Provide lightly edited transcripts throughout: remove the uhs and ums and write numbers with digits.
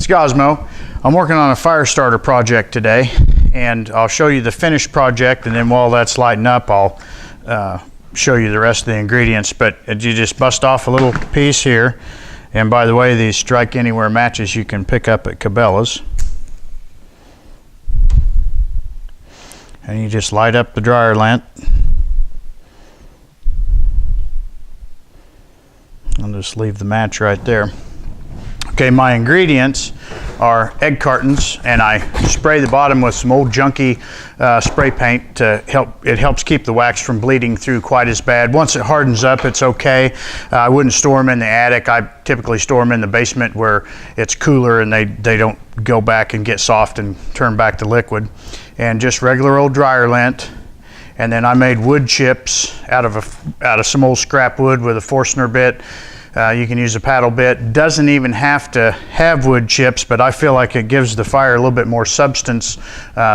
It's Gosmo. I'm working on a fire starter project today, and I'll show you the finished project, and then while that's lighting up, I'll show you the rest of the ingredients. But you just bust off a little piece here, and by the way, these Strike Anywhere matches you can pick up at Cabela's. And you just light up the dryer lint. I'll just leave the match right there. Okay, my ingredients are egg cartons, and I spray the bottom with some old junky spray paint to help. It helps keep the wax from bleeding through quite as bad. Once it hardens up, it's okay. I wouldn't store them in the attic. I typically store them in the basement where it's cooler and they don't go back and get soft and turn back to liquid. And just regular old dryer lint. And then I made wood chips out of some old scrap wood with a Forstner bit. You can use a paddle bit. Doesn't even have to have wood chips, but I feel like it gives the fire a little bit more substance,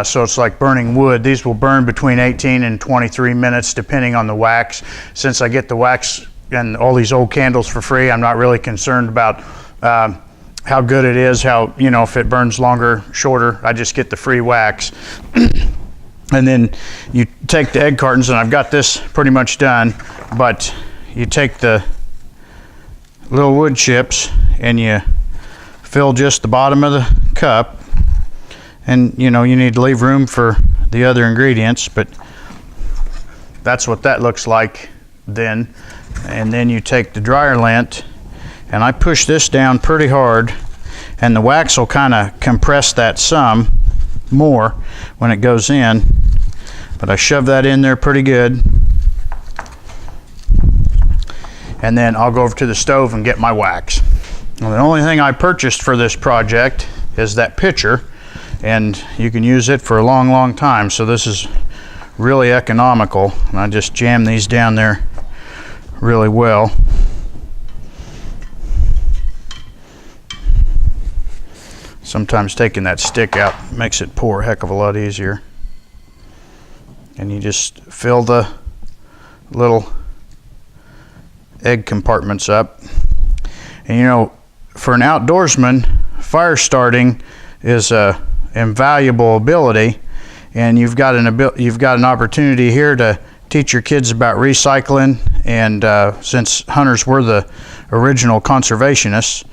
so it's like burning wood. These will burn between 18 and 23 minutes depending on the wax. Since I get the wax and all these old candles for free, I'm not really concerned about how good it is, if it burns longer, shorter. I just get the free wax. And then you take the egg cartons, and I've got this pretty much done, but you take the little wood chips and you fill just the bottom of the cup, and you need to leave room for the other ingredients, but that's what that looks like then. And then you take the dryer lint, and I push this down pretty hard, and the wax will kind of compress that some more when it goes in, but I shove that in there pretty good. And then I'll go over to the stove and get my wax. Well, the only thing I purchased for this project is that pitcher, and you can use it for a long time, so this is really economical. And I just jam these down there really well. Sometimes taking that stick out makes it pour a heck of a lot easier. And you just fill the little egg compartments up. And for an outdoorsman, fire starting is a invaluable ability, and you've got an opportunity here to teach your kids about recycling. And since hunters were the original conservationists,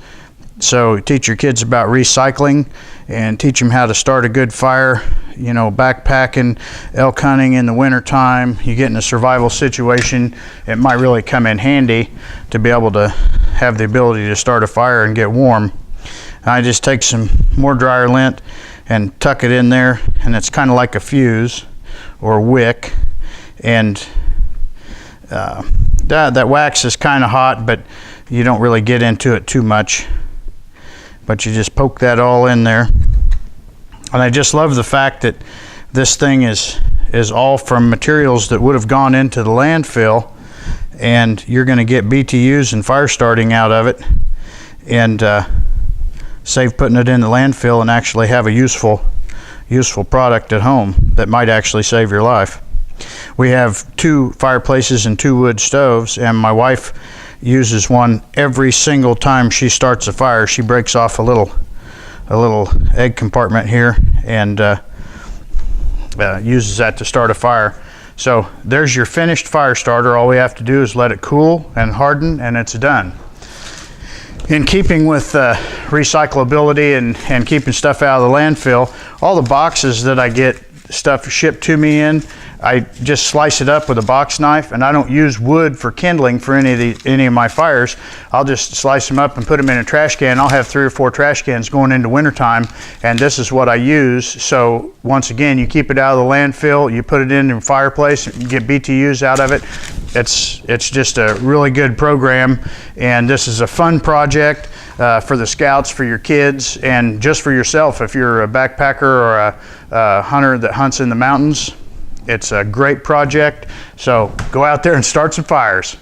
so teach your kids about recycling and teach them how to start a good fire. Backpacking, elk hunting in the winter time, you get in a survival situation, it might really come in handy to be able to have the ability to start a fire and get warm. I just take some more dryer lint and tuck it in there, and it's kind of like a fuse or a wick. And that wax is kind of hot, but you don't really get into it too much. But you just poke that all in there. And I just love the fact that this thing is all from materials that would have gone into the landfill, and you're going to get BTUs and fire starting out of it, and save putting it in the landfill and actually have a useful product at home that might actually save your life. We have 2 fireplaces and 2 wood stoves, and my wife uses one every single time she starts a fire. She breaks off a little egg compartment here and uses that to start a fire. So there's your finished fire starter. All we have to do is let it cool and harden, and it's done. In keeping with recyclability and keeping stuff out of the landfill, all the boxes that I get stuff shipped to me in, I just slice it up with a box knife, and I don't use wood for kindling for any of my fires. I'll just slice them up and put them in a trash can. I'll have 3 or 4 trash cans going into wintertime, and this is what I use. So once again, you keep it out of the landfill, you put it in your fireplace, and you get BTUs out of it. It's just a really good program, and this is a fun project for the scouts, for your kids, and just for yourself. If you're a backpacker or a hunter that hunts in the mountains, it's a great project. So go out there and start some fires.